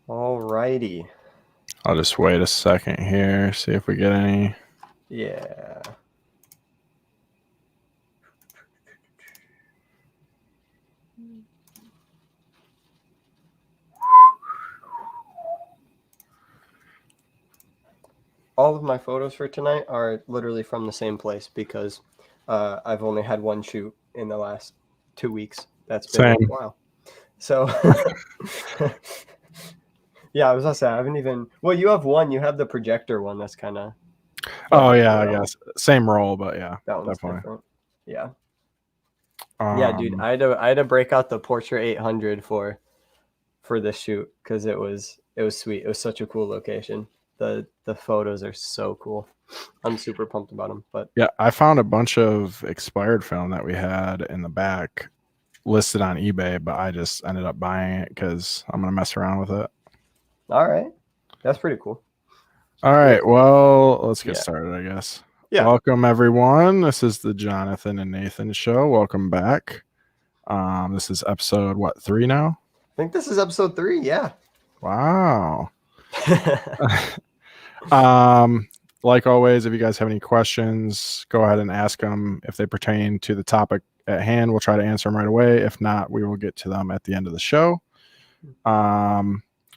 All righty. I'll just wait a second here, see if we get any. Yeah. All of my photos for tonight are literally from the same place because I've only had one shoot in the last 2 weeks. That's been a Same. little while. So, yeah, I was gonna say I haven't even. Well, you have one. You have the projector one. That's kind of. Oh yeah, I guess same role, but yeah, that one's definitely. different. Yeah. Yeah, dude. I had to break out the Portra 800 for this shoot because it was sweet. It was such a cool location. The photos are so cool. I'm super pumped about them. But yeah, I found a bunch of expired film that we had in the back listed on eBay, but I just ended up buying it because I'm gonna mess around with it. all right, that's pretty cool. All right, well, let's get Yeah. started, I guess. Yeah. Welcome everyone. This is the Jonathan and Nathan show. Welcome back. This is episode 3 now? I think this is episode 3. Yeah. Wow. Like always, if you guys have any questions, go ahead and ask them. If they pertain to the topic at hand, we'll try to answer them right away. If not, we will get to them at the end of the show.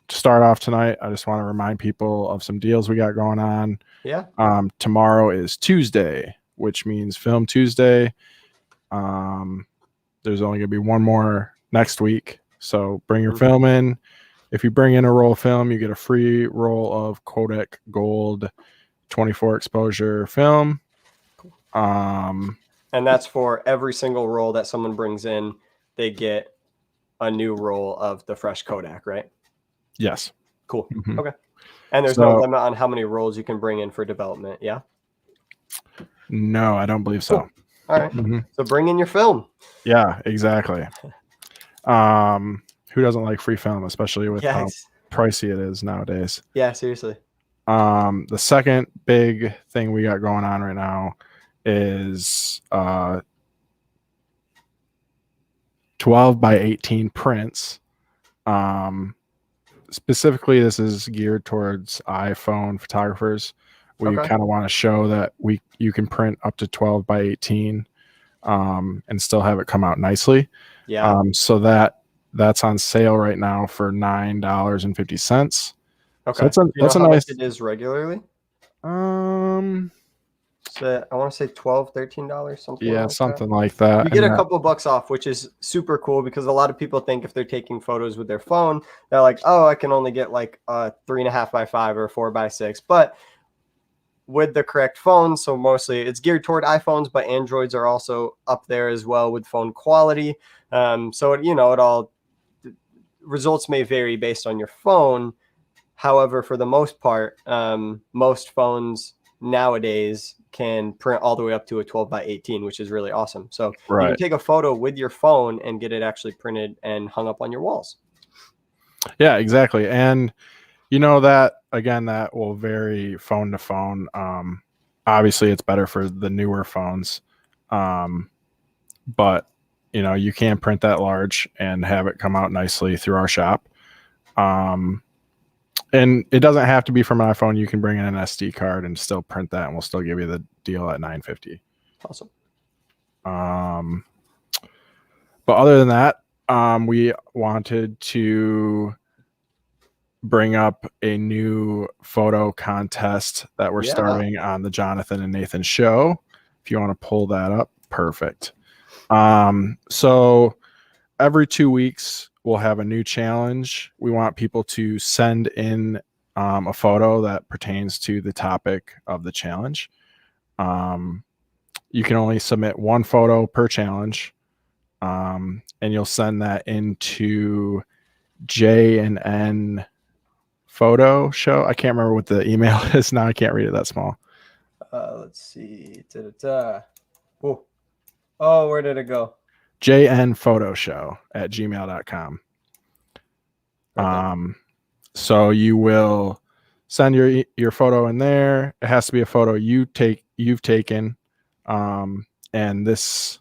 To start off tonight, I just want to remind people of some deals we got going on. Yeah. Tomorrow is Tuesday, which means Film Tuesday. There's only gonna be one more next week, so bring your film in. If you bring in a roll of film, you get a free roll of Kodak Gold 24 exposure film. And that's for every single roll that someone brings in, they get a new roll of the fresh Kodak, right? Yes. Cool. Mm-hmm. Okay. And there's no limit on how many rolls you can bring in for development, yeah? No, I don't believe so. Cool. All right. So bring in your film. Yeah, exactly. Who doesn't like free film, especially with how pricey it is nowadays? Yeah, seriously. The second big thing we got going on right now is 12 by 18 prints. Specifically, this is geared towards iPhone photographers. We kind of want to show that you can print up to 12 by 18 and still have it come out nicely. Yeah. So that's on sale right now for $9.50. Okay. So that's a nice. It is regularly. So I want to say $12, $13, something. Yeah, like something like that. You get a couple of bucks off, which is super cool because a lot of people think if they're taking photos with their phone, they're like, oh, I can only get like a 3.5 by 5 or 4 by 6. But with the correct phone, so mostly it's geared toward iPhones, but Androids are also up there as well with phone quality. So it all results may vary based on your phone. However, for the most part, most phones nowadays can print all the way up to a 12 by 18, which is really awesome. So you can take a photo with your phone and get it actually printed and hung up on your walls. Yeah, exactly. And that again, that will vary phone to phone. Obviously it's better for the newer phones. But you can print that large and have it come out nicely through our shop. And it doesn't have to be from an iPhone. You can bring in an SD card and still print that, and we'll still give you the deal at $9.50. Awesome. But other than that, we wanted to bring up a new photo contest that we're starting on the Jonathan and Nathan show. If you want to pull that up, perfect. So every 2 weeks, we'll have a new challenge. We want people to send in a photo that pertains to the topic of the challenge. You can only submit one photo per challenge, and you'll send that into J&N Photo Show. I can't remember what the email is now. I can't read it that small. Let's see. Oh, where did it go? jnphotoshow@gmail.com. So you will send your photo in there. It has to be a photo you've taken. And this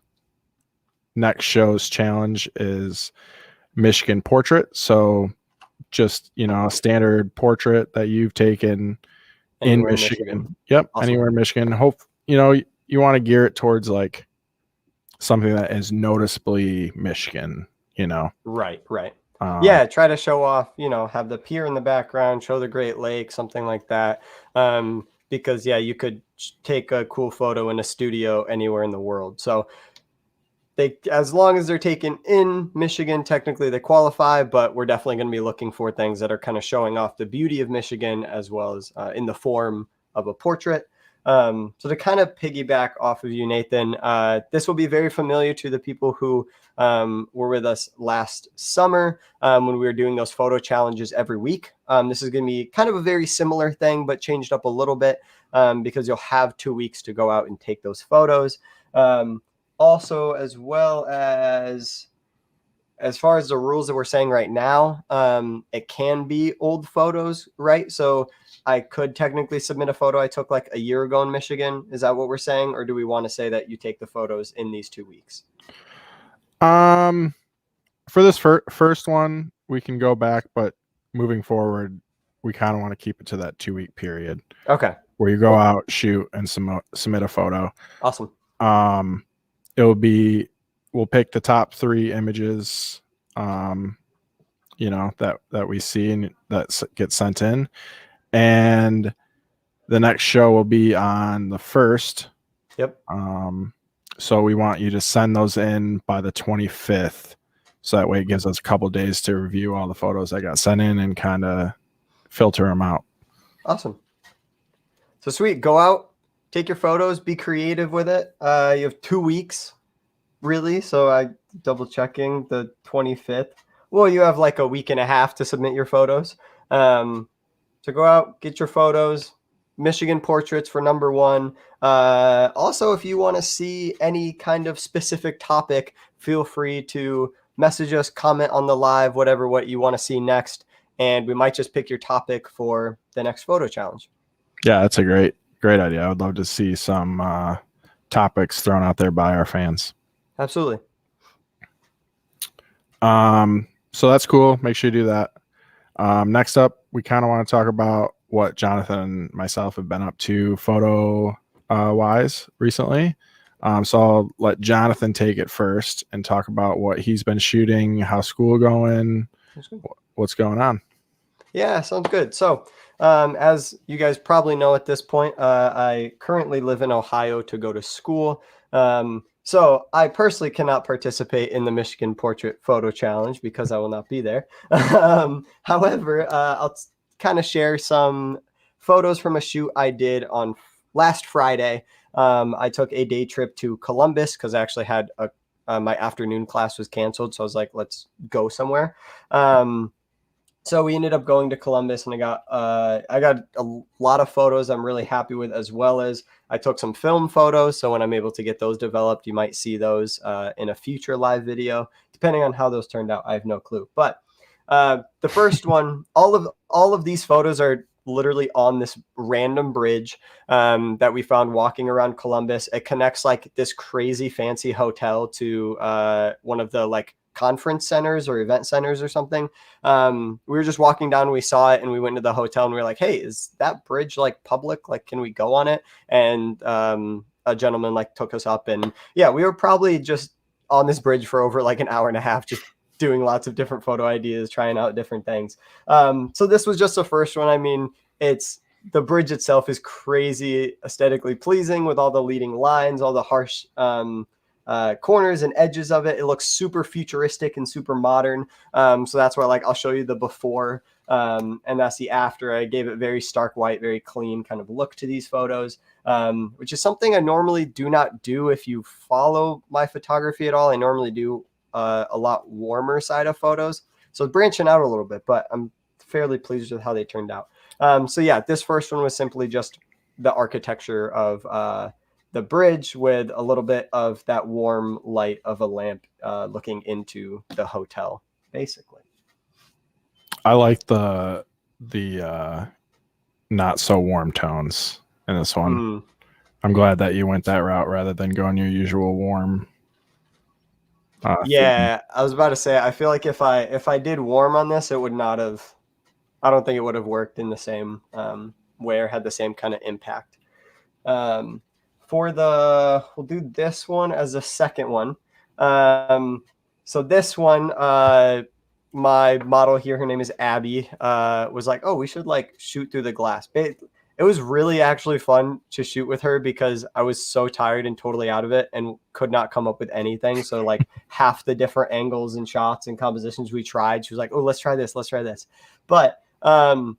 next show's challenge is Michigan portrait. So just, you know, a standard portrait that you've taken in Anywhere in Michigan. Yep. Awesome. Anywhere in Michigan. Hope, you know, you want to gear it towards like something that is noticeably Michigan, you know? Right. Yeah, try to show off, you know, have the pier in the background, show the Great Lake, something like that. Because yeah, you could take a cool photo in a studio anywhere in the world. So they, as long as they're taken in Michigan, technically they qualify, but we're definitely going to be looking for things that are kind of showing off the beauty of Michigan as well as in the form of a portrait. So to kind of piggyback off of you, Nathan, this will be very familiar to the people who were with us last summer when we were doing those photo challenges every week. This is going to be kind of a very similar thing, but changed up a little bit because you'll have 2 weeks to go out and take those photos. Also, as well as far as the rules that we're saying right now, it can be old photos, right? So I could technically submit a photo I took like a year ago in Michigan. Is that what we're saying? Or do we want to say that you take the photos in these 2 weeks? For this first one, we can go back, but moving forward, we kind of want to keep it to that 2 week period. Okay. Where you go out, shoot, and submit a photo. Awesome. We'll pick the top 3 images, you know, that we see and that get sent in. And the next show will be on the 1st. Yep. So we want you to send those in by the 25th. So that way it gives us a couple days to review all the photos that got sent in and kind of filter them out. Awesome. So sweet. Go out, take your photos, be creative with it. You have 2 weeks, really. So I double checking the 25th. Well, you have like a week and a half to submit your photos. So go out, get your photos. Michigan portraits for number 1. Also, if you want to see any kind of specific topic, feel free to message us, comment on the live, whatever what you want to see next, and we might just pick your topic for the next photo challenge. Yeah, that's a great idea. I would love to see some topics thrown out there by our fans. Absolutely. So that's cool. Make sure you do that. Next up, we kind of want to talk about what Jonathan and myself have been up to photo wise recently. So I'll let Jonathan take it first and talk about what he's been shooting, how's school going, what's going on. Yeah, sounds good. So as you guys probably know at this point, I currently live in Ohio to go to school. So I personally cannot participate in the Michigan Portrait Photo Challenge because I will not be there. However, I'll kind of share some photos from a shoot I did on last Friday. I took a day trip to Columbus because I actually had my afternoon class was canceled. So I was like, let's go somewhere. So we ended up going to Columbus, and I got a lot of photos I'm really happy with, as well as I took some film photos. So when I'm able to get those developed, you might see those in a future live video, depending on how those turned out. I have no clue. But the first one, all of these photos are literally on this random bridge that we found walking around Columbus. It connects like this crazy fancy hotel to one of the like conference centers or event centers or something. We were just walking down, we saw it, and we went to the hotel, and we were like, hey, is that bridge like public? Like, can we go on it? And a gentleman like took us up, and yeah, we were probably just on this bridge for over like an hour and a half, just doing lots of different photo ideas, trying out different things. So this was just the first one. I mean, the bridge itself is crazy aesthetically pleasing with all the leading lines, all the harsh corners and edges of it. It looks super futuristic and super modern. So that's why I'll show you the before and that's the after. I gave it very stark white, very clean kind of look to these photos, which is something I normally do not do. If you follow my photography at all, I normally do a lot warmer side of photos. So branching out a little bit, but I'm fairly pleased with how they turned out. So yeah, this first one was simply just the architecture of the bridge with a little bit of that warm light of a lamp looking into the hotel, basically. I like the not so warm tones in this one. I'm glad that you went that route rather than going your usual warm. Yeah, theme. I was about to say, I feel like if I did warm on this, it would not have I don't think it would have worked in the same way or had the same kind of impact. We'll do this one as a second one. So this one, my model here, her name is Abby, was like, oh, we should like shoot through the glass. It was really actually fun to shoot with her because I was so tired and totally out of it and could not come up with anything. So like half the different angles and shots and compositions we tried, she was like, oh, let's try this. Let's try this. But I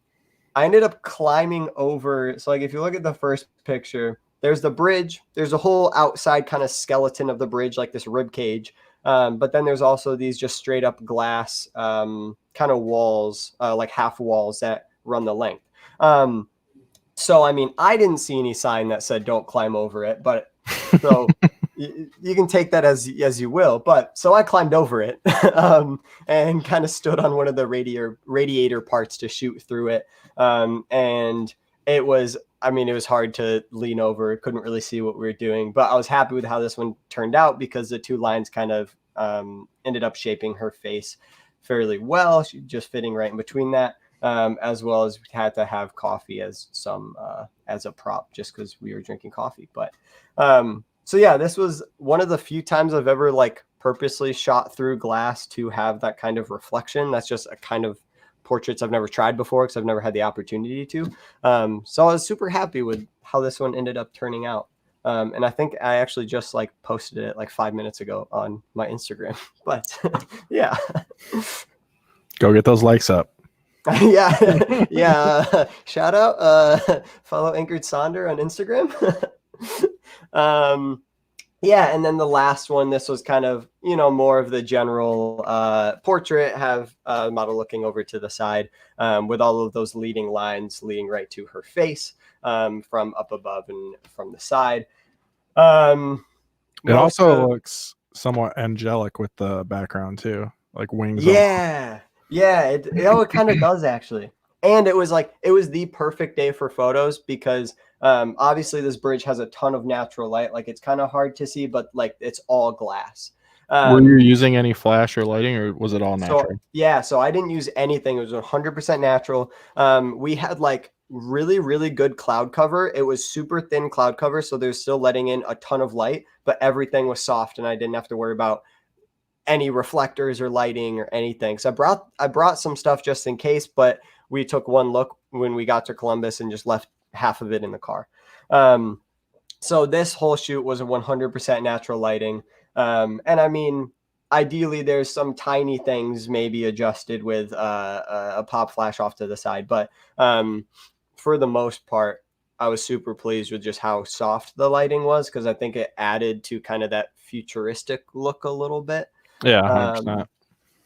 ended up climbing over. So like if you look at the first picture, there's the bridge. There's a whole outside kind of skeleton of the bridge, like this rib cage. But then there's also these just straight up glass kind of walls, like half walls that run the length. So, I mean, I didn't see any sign that said don't climb over it, but so you can take that as you will. But so I climbed over it and kind of stood on one of the radiator parts to shoot through it. And it was, I mean, it was hard to lean over. Couldn't really see what we were doing, but I was happy with how this one turned out because the two lines kind of ended up shaping her face fairly well. She just fitting right in between that. As well as we had to have coffee as a prop just because we were drinking coffee. But so yeah, this was one of the few times I've ever like purposely shot through glass to have that kind of reflection. That's just a kind of portraits I've never tried before because I've never had the opportunity to. So I was super happy with how this one ended up turning out. And I think I actually just like posted it like 5 minutes ago on my Instagram. But yeah. Go get those likes up. yeah. Shout out. Follow Anchored Sonder on Instagram. Yeah, and then the last one, this was kind of, more of the general portrait, have a model looking over to the side with all of those leading lines leading right to her face from up above and from the side. It also looks somewhat angelic with the background too, like wings. Yeah. Yeah, it kind of does actually. And it was the perfect day for photos because obviously this bridge has a ton of natural light. Like it's kind of hard to see, but like it's all glass. Were you using any flash or lighting or was it all natural? So I didn't use anything. It was 100% natural. We had like really, really good cloud cover. It was super thin cloud cover. So there's still letting in a ton of light, but everything was soft and I didn't have to worry about any reflectors or lighting or anything. So I brought some stuff just in case, but we took one look when we got to Columbus and just left half of it in the car. So this whole shoot was a 100% natural lighting. And I mean, ideally there's some tiny things maybe adjusted with a pop flash off to the side. But for the most part, I was super pleased with just how soft the lighting was because I think it added to kind of that futuristic look a little bit. Yeah, 100%.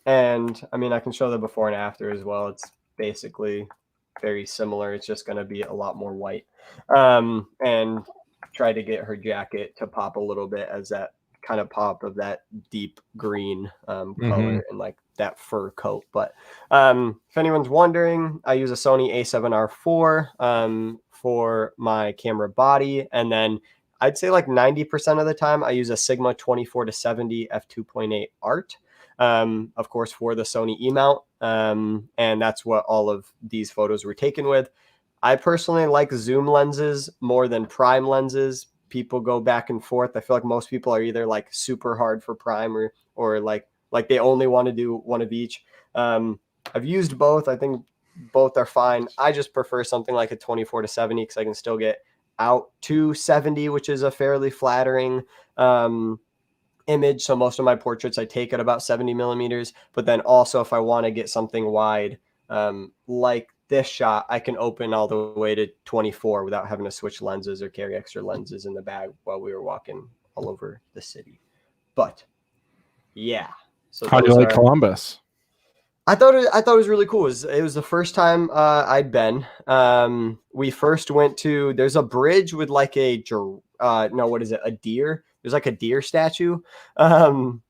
And I mean, I can show the before and after as well. It's basically very similar. It's just going to be a lot more white. And try to get her jacket to pop a little bit as that kind of pop of that deep green color and like that fur coat. But if anyone's wondering, I use a Sony A7R4 for my camera body. And then I'd say like 90% of the time I use a Sigma 24-70 f2.8 art, of course, for the Sony E-mount. And that's what all of these photos were taken with. I personally like zoom lenses more than prime lenses. People go back and forth. I feel like most people are either like super hard for prime or like they only want to do one of each. I've used both. I think both are fine. I just prefer something like a 24-70 because I can still get out to 70, which is a fairly flattering image. So most of my portraits I take at about 70 millimeters, but then also if I want to get something wide, like this shot, I can open all the way to 24 without having to switch lenses or carry extra lenses in the bag while we were walking all over the city. But yeah. So how do you like Columbus? I thought it was really cool. It was the first time I'd been. We first went to, there's a bridge with like a deer. There's like a deer statue on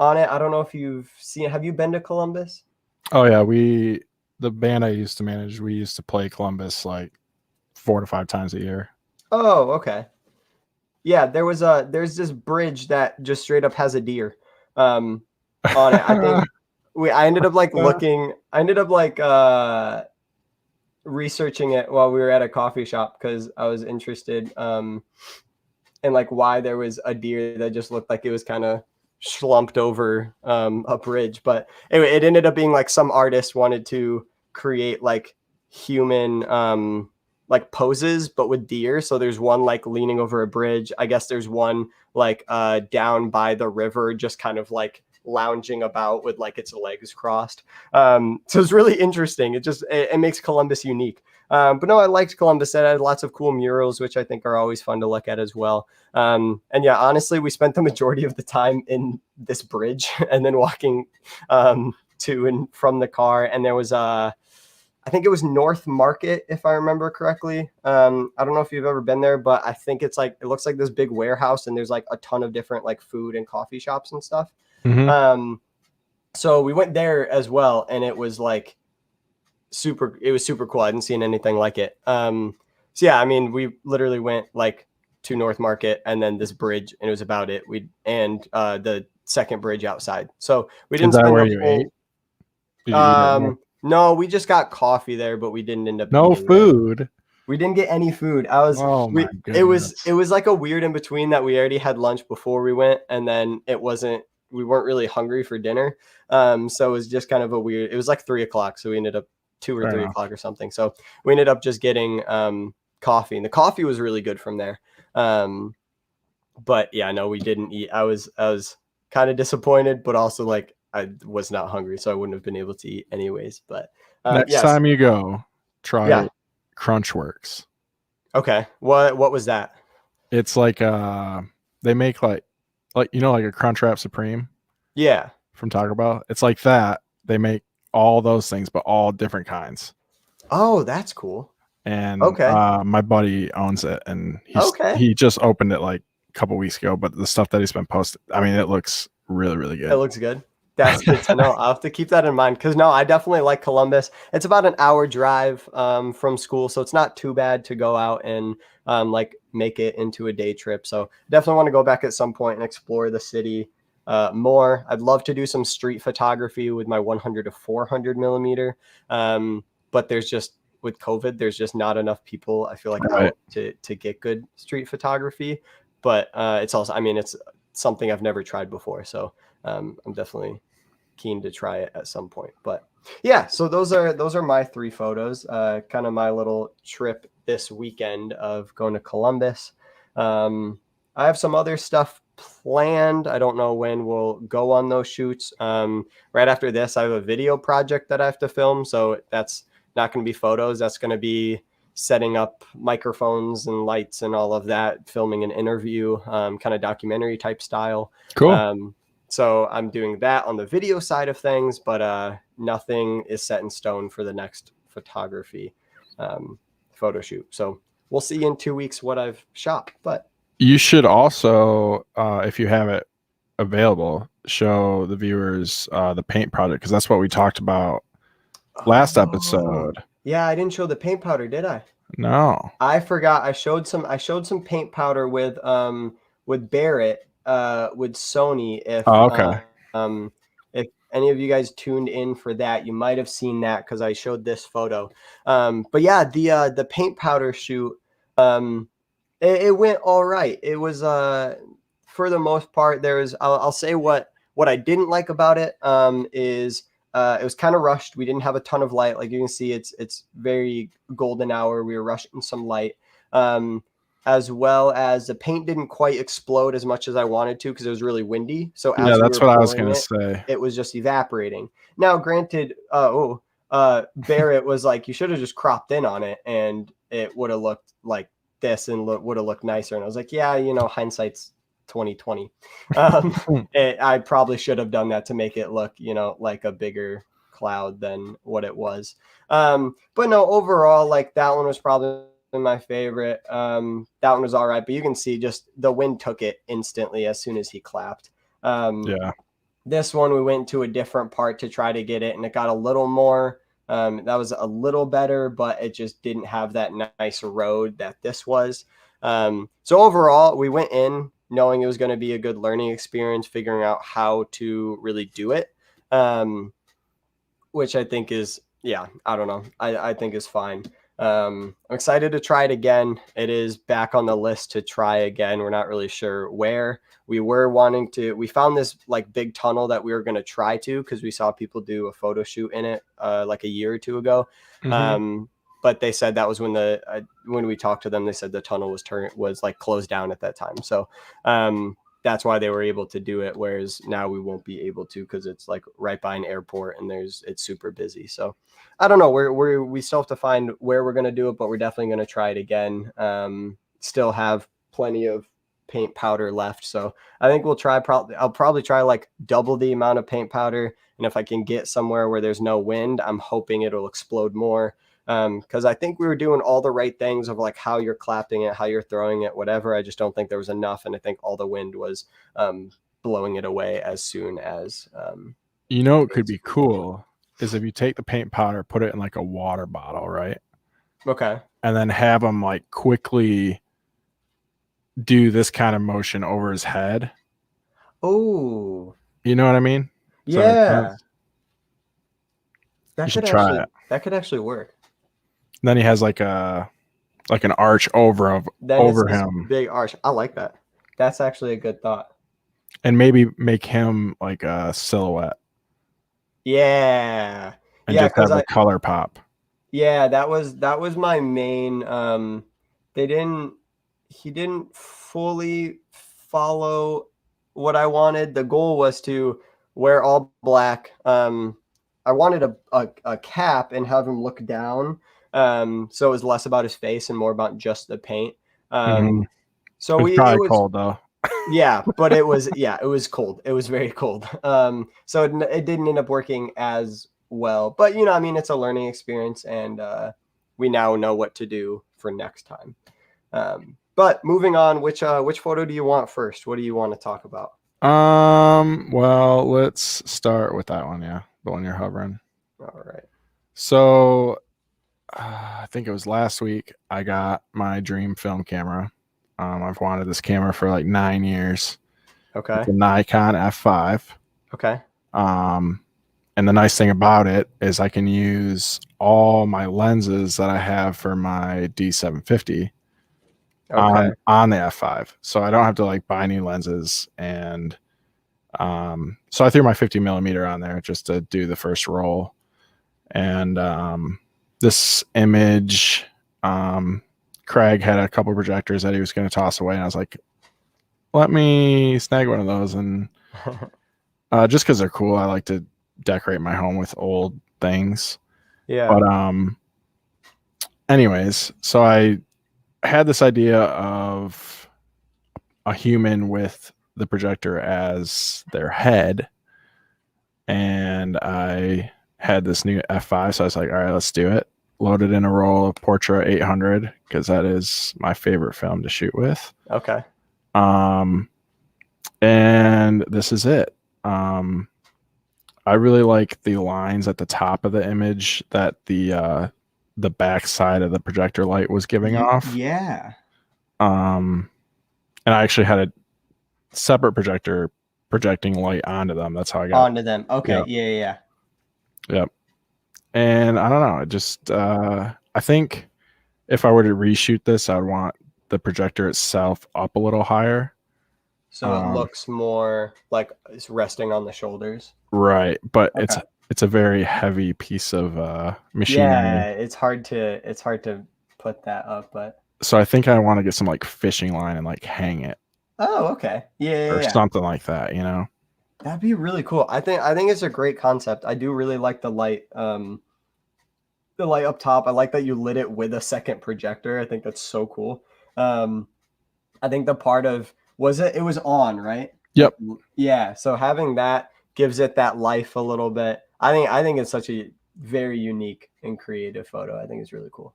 it. I don't know if you've seen it. Have you been to Columbus? Oh yeah, the band I used to manage, we used to play Columbus like 4 to 5 times a year. Oh, okay. Yeah, there's this bridge that just straight up has a deer on it. I think I ended up like looking. I ended up like researching it while we were at a coffee shop because I was interested in like why there was a deer that just looked like it was kind of slumped over a bridge. But anyway, it ended up being like some artist wanted to create like human like poses but with deer. So there's one like leaning over a bridge. I guess there's one like down by the river, just kind of like lounging about with like its legs crossed. So it's really interesting. It makes Columbus unique. But no, I liked Columbus. It had lots of cool murals, which I think are always fun to look at as well. And yeah, honestly, we spent the majority of the time in this bridge and then walking to and from the car. And there was I think it was North Market, if I remember correctly. I don't know if you've ever been there, but I think it's like, it looks like this big warehouse and there's like a ton of different like food and coffee shops and stuff. Mm-hmm. So we went there as well, and it was like it was super cool. I hadn't seen anything like it. So yeah, I mean, we literally went like to North Market and then this bridge, and it was about it. And the second bridge outside. So we didn't Is that spend where the you whole, ate? Did you eat it? no, we just got coffee there, but we didn't end up No eating there. food. We didn't get any food. Oh my goodness. It was like a weird in between that we already had lunch before we went, and then we weren't really hungry for dinner. So it was just kind of a weird, it was like 3:00. So we ended up 2 or Fair 3 enough. o'clock or something. So we ended up just getting coffee, and the coffee was really good from there. But yeah, no, we didn't eat. I was kind of disappointed, but also like I was not hungry, so I wouldn't have been able to eat anyways. But Next yes. time you go, try Yeah. Crunchworks. Okay. What was that? It's like they make like you know, like a Crunchwrap Supreme Yeah. from Taco Bell. It's like that. They make all those things, but all different kinds. Oh, that's cool. And Okay. my buddy owns it, and Okay. he just opened it like a couple weeks ago. But the stuff that he's been posting, I mean, it looks really, really good. It looks good. That's good to know. I'll have to keep that in mind because no, I definitely like Columbus. It's about an hour drive from school, so it's not too bad to go out and like make it into a day trip. So definitely want to go back at some point and explore the city more. I'd love to do some street photography with my 100 to 400 millimeter, but there's just with COVID, there's just not enough people. I feel like Right. out to get good street photography. But it's also, I mean, it's something I've never tried before, so I'm definitely keen to try it at some point. But yeah, so those are my 3 photos, kind of my little trip this weekend of going to Columbus. I have some other stuff planned. I don't know when we'll go on those shoots. Right after this, I have a video project that I have to film, so that's not going to be photos. That's going to be setting up microphones and lights and all of that, filming an interview, kind of documentary type style. Cool. So I'm doing that on the video side of things, but nothing is set in stone for the next photography photo shoot. So we'll see in 2 weeks what I've shot. But you should also, if you have it available, show the viewers the paint project, because that's what we talked about last episode. Yeah, I didn't show the paint powder, did I? No. I forgot. I showed some paint powder with Barrett with Sony. If any of you guys tuned in for that, you might have seen that because I showed this photo. But yeah, the paint powder shoot, it went all right. It was for the most part. I'll say what I didn't like about it is it was kind of rushed. We didn't have a ton of light. Like you can see, it's very golden hour. We were rushing some light, as well as the paint didn't quite explode as much as I wanted to because it was really windy. So Yeah, that's what I was going to say. It was just evaporating. Now, granted, Barrett was like, you should have just cropped in on it, and it would have looked like this and would have looked nicer. And I was like, yeah, hindsight's 2020. I probably should have done that to make it look, like a bigger cloud than what it was. But no, overall, like that one was probably my favorite. That one was all right, but you can see just the wind took it instantly as soon as he clapped. Yeah. This one, we went to a different part to try to get it, and it got a little more. That was a little better, but it just didn't have that nice road that this was. So overall, we went in knowing it was going to be a good learning experience, figuring out how to really do it, which I think is yeah, I don't know. I think is fine. I'm excited to try it again. It is back on the list to try again. We're not really sure where. We found this like big tunnel that we were going to try to, because we saw people do a photo shoot in it like a year or two ago. But they said that was when we talked to them, they said the tunnel was like closed down at that time. So that's why they were able to do it. Whereas now we won't be able to, because it's like right by an airport and it's super busy. So I don't know. We still have to find where we're going to do it, but we're definitely going to try it again. Still have plenty of paint powder left. So I think I'll probably try like double the amount of paint powder. And if I can get somewhere where there's no wind, I'm hoping it'll explode more. Because I think we were doing all the right things of like how you're clapping it, how you're throwing it, whatever. I just don't think there was enough. And I think all the wind was blowing it away as soon as. It could be cool is if you take the paint powder, put it in like a water bottle, right? Okay. And then have him like quickly do this kind of motion over his head. Oh. You know what I mean? Yeah. You should try it. That could actually work. And then he has like an arch over him. Big arch. I like that. That's actually a good thought. And maybe make him like a silhouette. Yeah. And just have the color pop. Yeah, that was my main. He didn't fully follow what I wanted. The goal was to wear all black. I wanted a cap and have him look down. So it was less about his face and more about just the paint. So it was cold though. Yeah, but it was cold. It was very cold. So it didn't end up working as well. But I mean, it's a learning experience, and we now know what to do for next time. But moving on, which photo do you want first? What do you want to talk about? Well, let's start with that one. Yeah, the one you're hovering. All right. So, I think it was last week I got my dream film camera. I've wanted this camera for like 9 years. Okay. It's a Nikon F5. Okay. And the nice thing about it is I can use all my lenses that I have for my D750 on the F5. So I don't have to like buy new lenses. And so I threw my 50 millimeter on there just to do the first roll. And this image, Craig had a couple projectors that he was going to toss away, and I was like, let me snag one of those. And just because they're cool, I like to decorate my home with old things. Yeah. But anyways, so I had this idea of a human with the projector as their head, and I had this new F5, so I was like, all right, let's do it. Loaded in a roll of Portra 800 because that is my favorite film to shoot with. Okay. And this is it. I really like the lines at the top of the image that the back side of the projector light was giving off. Yeah. And I actually had a separate projector projecting light onto them. That's how I got onto them. Okay. Yep. Yep. And I don't know. It just I think if I were to reshoot this, I would want the projector itself up a little higher. So it looks more like it's resting on the shoulders. Right. But it's a very heavy piece of machinery. Yeah, it's hard to put that up, but so I think I want to get some like fishing line and like hang it. Oh, okay. Yeah. Or something like that, That'd be really cool. I think it's a great concept. I do really like the light up top. I like that you lit it with a second projector. I think that's so cool. I think the part of it was on, right? Yep. Yeah. So having that gives it that life a little bit. I think it's such a very unique and creative photo. I think it's really cool.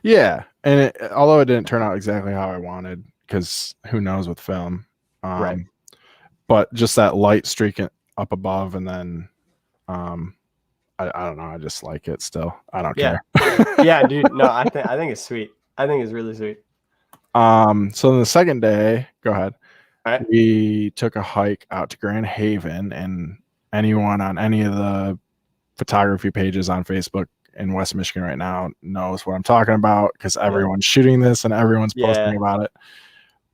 Yeah. And although it didn't turn out exactly how I wanted, because who knows with film. Right. But just that light streaking up above, and then I don't know. I just like it still. I don't care. Yeah, dude. No, I think it's sweet. I think it's really sweet. So then the second day, go ahead. All right. We took a hike out to Grand Haven, and anyone on any of the photography pages on Facebook in West Michigan right now knows what I'm talking about, because everyone's shooting this and everyone's posting about it.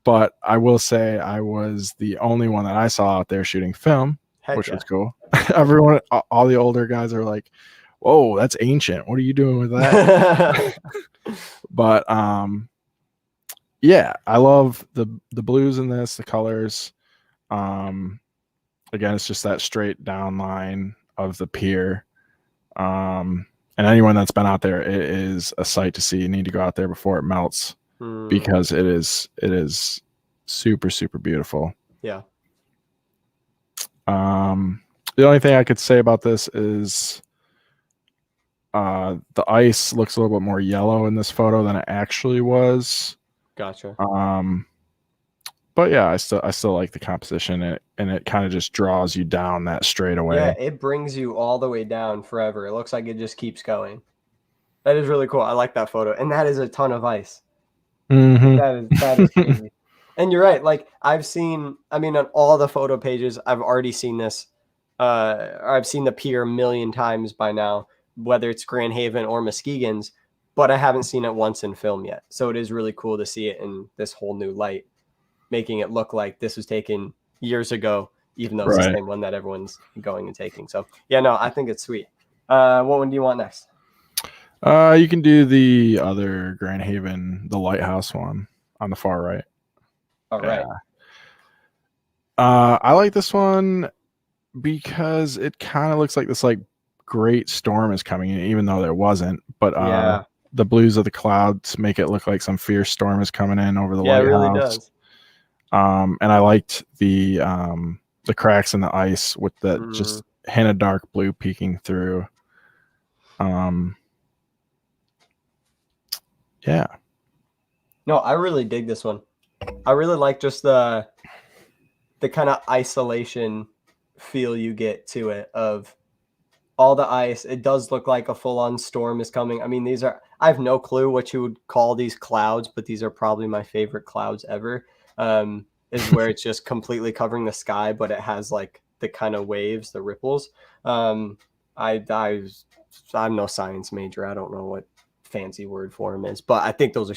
But I will say I was the only one that I saw out there shooting film, which was cool. Everyone, all the older guys are like, whoa, that's ancient. What are you doing with that? But yeah, I love the blues in this, the colors. Again, it's just that straight down line of the pier. And anyone that's been out there, it is a sight to see. You need to go out there before it melts, because it is super, super beautiful. Yeah. The only thing I could say about this is the ice looks a little bit more yellow in this photo than it actually was. Gotcha. But yeah, I still like the composition, and it kind of just draws you down that straightaway. Yeah, it brings you all the way down forever. It looks like it just keeps going. That is really cool. I like that photo, and that is a ton of ice. That is crazy. And you're right. Like I've seen, I mean, on all the photo pages, I've already seen this. I've seen the pier a million times by now, whether it's Grand Haven or Muskegon's, but I haven't seen it once in film yet. So it is really cool to see it in this whole new light, making it look like this was taken years ago, even though it's the same one that everyone's going and taking. So yeah, no, I think it's sweet. What one do you want next? You can do the other Grand Haven, the lighthouse one on the far right. All right. I like this one because it kind of looks like this like great storm is coming in, even though there wasn't. But the blues of the clouds make it look like some fierce storm is coming in over the lighthouse. Yeah, it really does. And I liked the cracks in the ice with the just hint of dark blue peeking through. Yeah. No, I really dig this one. I really like just the kind of isolation feel you get to it of all the ice. It does look like a full-on storm is coming. I mean, I have no clue what you would call these clouds, but these are probably my favorite clouds ever. Is where it's just completely covering the sky, but it has like the kind of waves, the ripples. I'm no science major. I don't know what fancy word for them is, but I think those are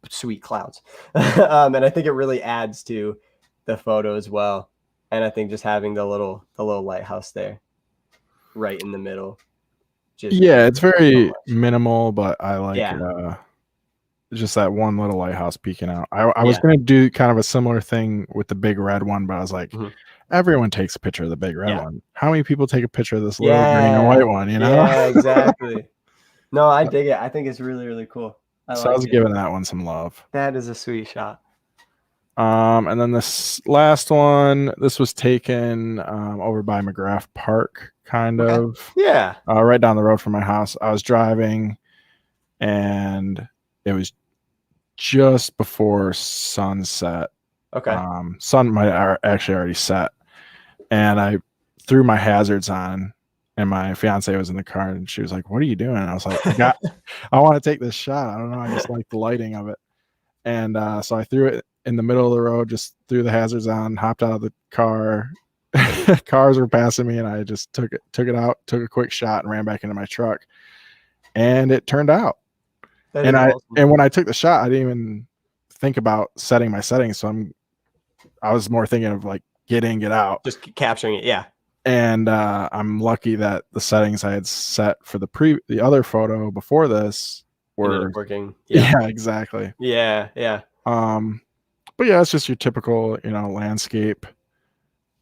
sweet clouds. And I think it really adds to the photo as well. And I think just having the little lighthouse there right in the middle. It's very minimal, but I like just that one little lighthouse peeking out. I was going to do kind of a similar thing with the big red one, but I was like, everyone takes a picture of the big red one. How many people take a picture of this little green and white one, you know? Yeah, exactly. No, I dig it. I think it's really, really cool. I was giving that one some love. That is a sweet shot. And then this last one, this was taken over by McGrath Park, kind of. Yeah. Right down the road from my house. I was driving, and it was just before sunset. Okay. Sun might actually already set, and I threw my hazards on, and my fiance was in the car, and she was like, "What are you doing?" And I was like, I want to take this shot. I don't know. I just like the lighting of it. And so I threw it in the middle of the road, just threw the hazards on, hopped out of the car. Cars were passing me, and I just took it out, took a quick shot, and ran back into my truck. And it turned out. And and when I took the shot, I didn't even think about setting my settings. So I was more thinking of like get in, get out, just capturing it. Yeah. And I'm lucky that the settings I had set for the other photo before this were working. Yeah, exactly. Yeah. But yeah, it's just your typical, landscape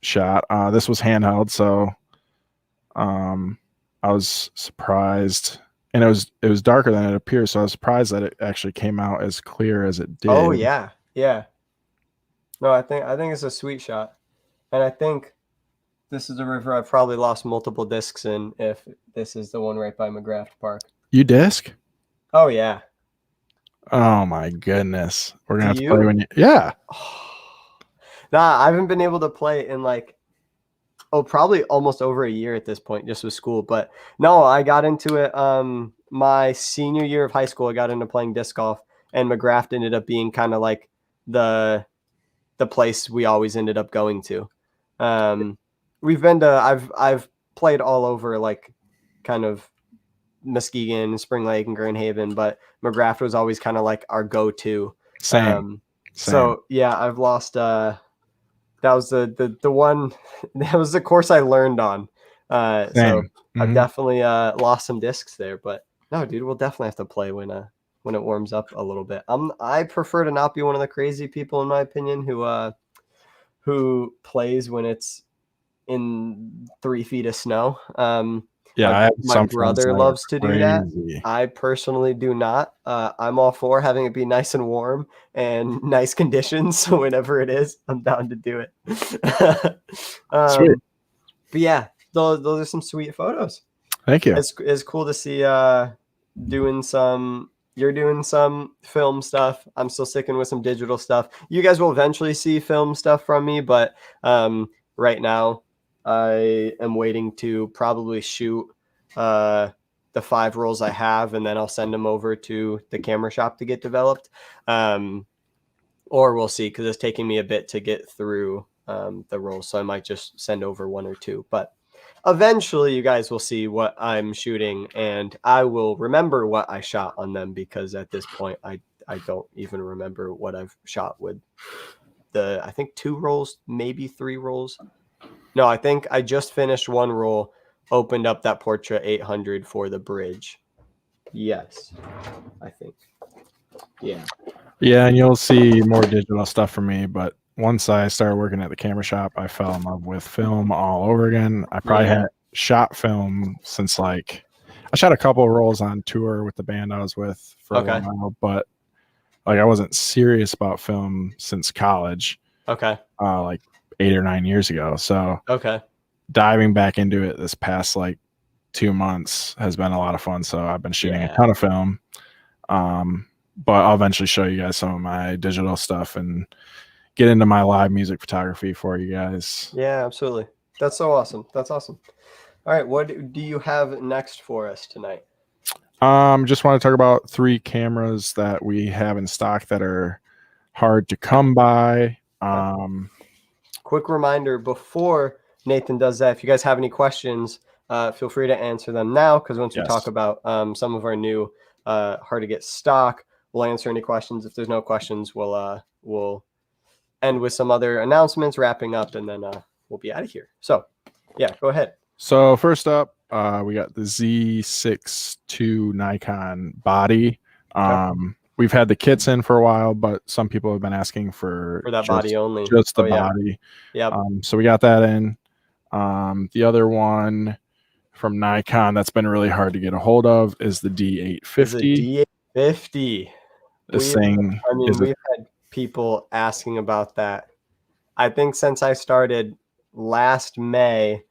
shot. This was handheld, so I was surprised, and it was darker than it appears, so I was surprised that it actually came out as clear as it did. Oh yeah. No, I think it's a sweet shot, and I think this is a river I've probably lost multiple discs in. If this is the one right by McGrath Park, you disc? Oh yeah. Oh my goodness, we're gonna have to play when you. Yeah. Nah, I haven't been able to play in probably almost over a year at this point, just with school. But no, I got into it my senior year of high school. I got into playing disc golf, and McGrath ended up being kind of like the place we always ended up going to. We've been to I've played all over like kind of Muskegon, Spring Lake, and Grand Haven, but McGrath was always kind of like our go-to. Same. So yeah, I've lost. That was the one. That was the course I learned on. So I've definitely lost some discs there, but no, dude, we'll definitely have to play when it warms up a little bit. I prefer to not be one of the crazy people, in my opinion, who plays when it's in 3 feet of snow. Yeah, my brother loves to do that. I personally do not. I'm all for having it be nice and warm and nice conditions. So whenever it is, I'm down to do it. Sweet. But yeah, those are some sweet photos. Thank you. It's cool to see you're doing some film stuff. I'm still sticking with some digital stuff. You guys will eventually see film stuff from me, but right now I am waiting to probably shoot the 5 rolls I have, and then I'll send them over to the camera shop to get developed. Or we'll see, because it's taking me a bit to get through the rolls, so I might just send over 1 or 2. But eventually you guys will see what I'm shooting, and I will remember what I shot on them, because at this point I don't even remember what I've shot with I think 2 rolls, maybe 3 rolls. No, I think I just finished 1 roll, opened up that Portra 800 for the bridge. Yes, I think. Yeah. Yeah, and you'll see more digital stuff from me, but once I started working at the camera shop, I fell in love with film all over again. I probably hadn't shot film since I shot a couple of rolls on tour with the band I was with for a while, but I wasn't serious about film since college. Okay. 8 or 9 years ago. So diving back into it this past 2 months has been a lot of fun. So I've been shooting a ton of film. But I'll eventually show you guys some of my digital stuff and get into my live music photography for you guys. Yeah, absolutely. That's so awesome. That's awesome. All right. What do you have next for us tonight? Just want to talk about 3 cameras that we have in stock that are hard to come by. Quick reminder before Nathan does that, if you guys have any questions, feel free to answer them now, because once we talk about some of our new hard to get stock, we'll answer any questions. If there's no questions, we'll end with some other announcements, wrapping up, and then we'll be out of here. So yeah, go ahead. So first up, we got the Z6 II Nikon body. We've had the kits in for a while, but some people have been asking for that body only, just the body. Yeah. So we got that in. The other one from Nikon that's been really hard to get a hold of is the D850. The D850. We've had people asking about that. I think since I started last May,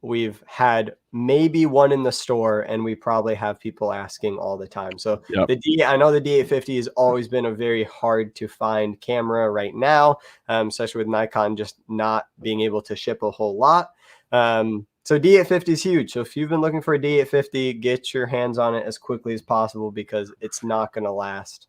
we've had maybe one in the store, and we probably have people asking all the time. So I know the D850 has always been a very hard to find camera right now, especially with Nikon just not being able to ship a whole lot. So D850 is huge. So if you've been looking for a D850, get your hands on it as quickly as possible, because it's not going to last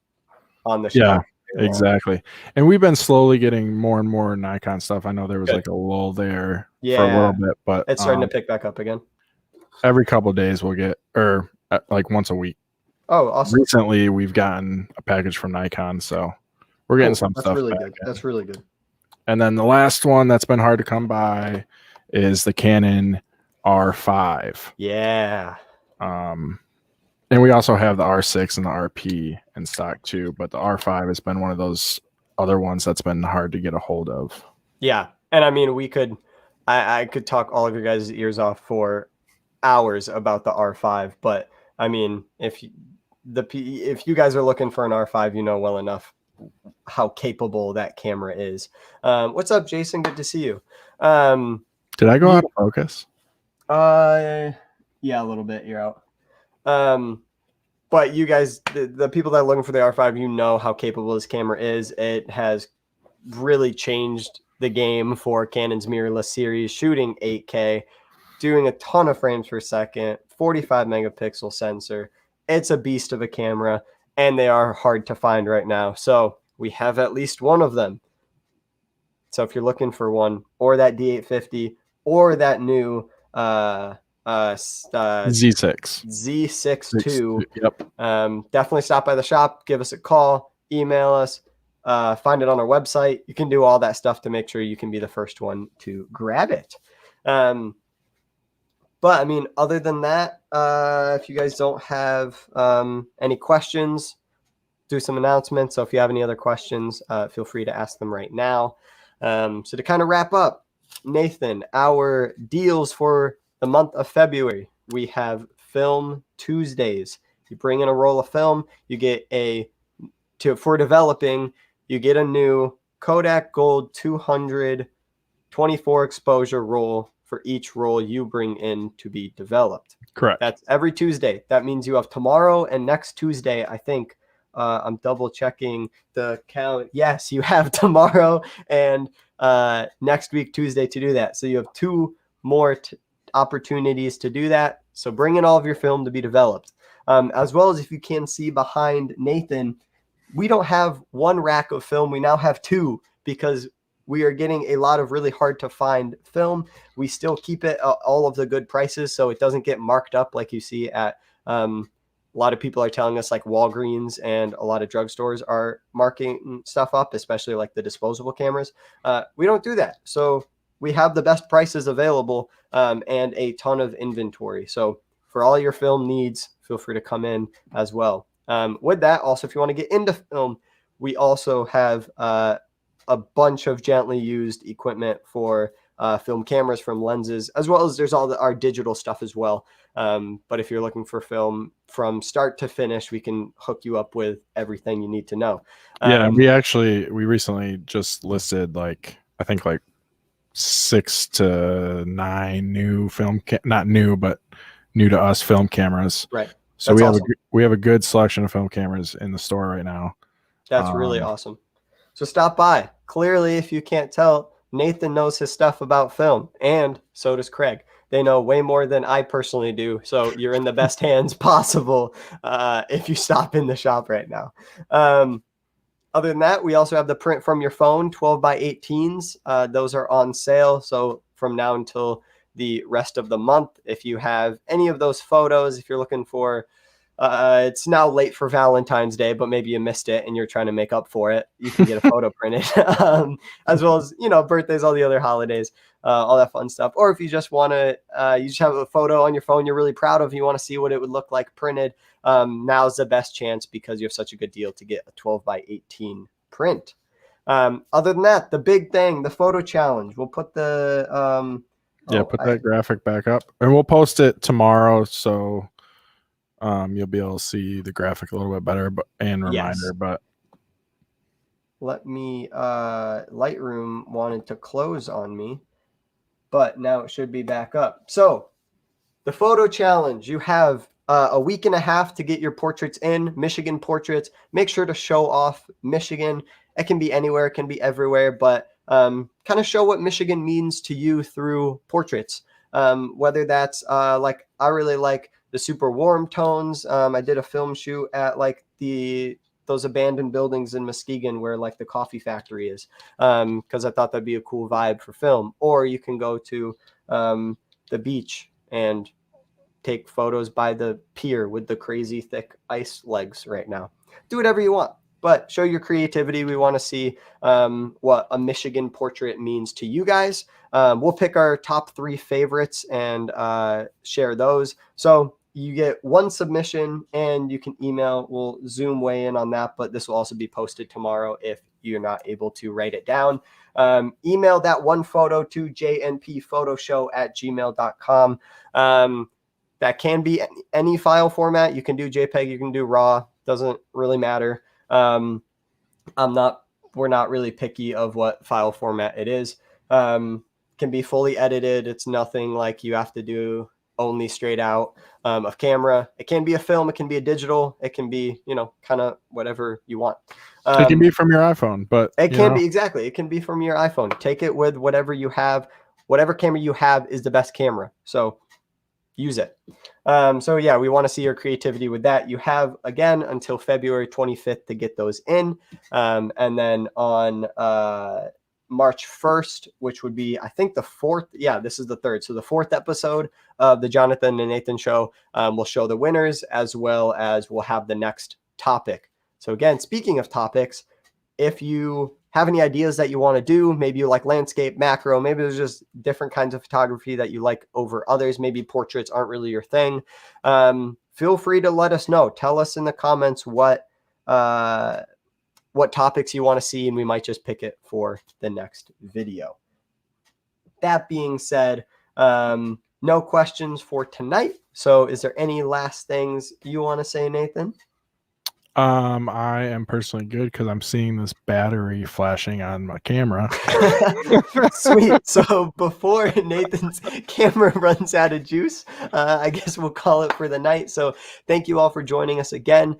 on the shelf. Yeah, exactly. And we've been slowly getting more and more Nikon stuff. I know there was a lull there for a little bit, but it's starting to pick back up again. Every couple of days we'll get, or once a week. Oh, awesome. Recently we've gotten a package from Nikon, so we're getting some stuff. Really good. That's really good. And then the last one that's been hard to come by is the Canon R5. Yeah. And we also have the R6 and the RP in stock too, but the R5 has been one of those other ones that's been hard to get a hold of. Yeah. And I mean, I could talk all of your guys' ears off for hours about the R5, but I mean, if you guys are looking for an R5, you know well enough how capable that camera is. What's up, Jason? Good to see you. Did I go out of focus? Yeah, a little bit. You're out. But you guys, the people that are looking for the R5, you know how capable this camera is. It has really changed the game for Canon's mirrorless series, shooting 8K, doing a ton of frames per second, 45 megapixel sensor. It's a beast of a camera, and they are hard to find right now. So we have at least one of them. So if you're looking for one, or that D850, or that new Z6. Z62. Yep. Definitely stop by the shop, give us a call, email us, find it on our website. You can do all that stuff to make sure you can be the first one to grab it. But I mean, other than that, if you guys don't have any questions, do some announcements. So if you have any other questions, feel free to ask them right now. So to kind of wrap up, Nathan, our deals for the month of February, we have Film Tuesdays. You bring in a roll of film, you get for developing, you get a new Kodak Gold 200 24 exposure roll for each roll you bring in to be developed. Correct. That's every Tuesday. That means you have tomorrow and next Tuesday, I think. I'm double checking the count. Yes, you have tomorrow and next week, Tuesday, to do that. So you have 2 more opportunities to do that. So bring in all of your film to be developed. As well as, if you can see behind Nathan, we don't have 1 rack of film. We now have 2, because we are getting a lot of really hard to find film. We still keep it all of the good prices, so it doesn't get marked up like you see at a lot of people are telling us, like Walgreens and a lot of drugstores are marking stuff up, especially like the disposable cameras. We don't do that. So we have the best prices available and a ton of inventory. So for all your film needs, feel free to come in as well. With that, also, if you want to get into film, we also have a bunch of gently used equipment for film cameras, from lenses, as well as there's all our digital stuff as well. But if you're looking for film from start to finish, we can hook you up with everything you need to know. Yeah, we recently just listed I think 6 to 9 new film, not new, but new to us film cameras. Right. So we have a good selection of film cameras in the store right now. That's really awesome. So stop by. Clearly, if you can't tell, Nathan knows his stuff about film, and so does Craig. They know way more than I personally do. So you're in the best hands possible if you stop in the shop right now. Other than that, we also have the print from your phone, 12 by 18s. Those are on sale. So from now until the rest of the month, if you have any of those photos, if you're looking for it's now late for Valentine's Day, but maybe you missed it and you're trying to make up for it, you can get a photo printed, as well as, birthdays, all the other holidays, all that fun stuff. Or if you just want to, you just have a photo on your phone you're really proud of, you want to see what it would look like printed, now's the best chance, because you have such a good deal to get a 12 by 18 print. Other than that, the big thing, the photo challenge, we'll put the put that graphic back up, and we'll post it tomorrow, so you'll be able to see the graphic a little bit better, reminder. Yes. But let me Lightroom wanted to close on me, but now it should be back up. So the photo challenge, you have a week and a half to get your portraits in, Michigan portraits. Make sure to show off Michigan. It can be anywhere, it can be everywhere, but kind of show what Michigan means to you through portraits. Whether that's I really like the super warm tones. I did a film shoot at those abandoned buildings in Muskegon where the coffee factory is, because I thought that'd be a cool vibe for film. Or you can go to the beach and take photos by the pier with the crazy thick ice legs right now. Do whatever you want, but show your creativity. We want to see what a Michigan portrait means to you guys. We'll pick our top 3 favorites and share those. So you get 1 submission and you can email. We'll Zoom weigh in on that, but this will also be posted tomorrow if you're not able to write it down. Email that 1 photo to jnpphotoshow@gmail.com. That can be any file format. You can do JPEG, you can do RAW, doesn't really matter. We're not really picky of what file format it is. Can be fully edited. It's nothing like you have to do only straight out of camera. It can be a film, it can be a digital, it can be, kind of whatever you want. It can be from your iPhone, but it can be, exactly. It can be from your iPhone. Take it with whatever you have. Whatever camera you have is the best camera. So use it. So yeah, we want to see your creativity with that. You have, again, until February 25th to get those in. And then on March 1st, which would be, I think, the fourth. Yeah, this is the third. So the fourth episode of the Jonathan and Nathan show. We'll show the winners, as well as we'll have the next topic. So again, speaking of topics, if you have any ideas that you want to do, maybe you like landscape, macro, maybe there's just different kinds of photography that you like over others, maybe portraits aren't really your thing, feel free to let us know. Tell us in the comments what topics you want to see, and we might just pick it for the next video. That being said, no questions for tonight. So is there any last things you want to say, Nathan? I am personally good because I'm seeing this battery flashing on my camera. Sweet. So before Nathan's camera runs out of juice, I guess we'll call it for the night. So thank you all for joining us again.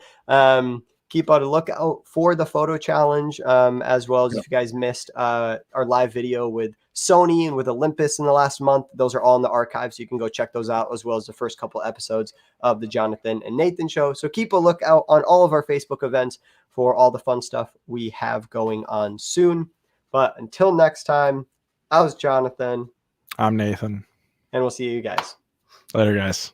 Keep on a lookout for the photo challenge, as well as if you guys missed our live video with Sony and with Olympus in the last month. Those are all in the archives. So you can go check those out, as well as the first couple episodes of the Jonathan and Nathan show. So keep a lookout on all of our Facebook events for all the fun stuff we have going on soon. But until next time, I was Jonathan. I'm Nathan. And we'll see you guys. Later, guys.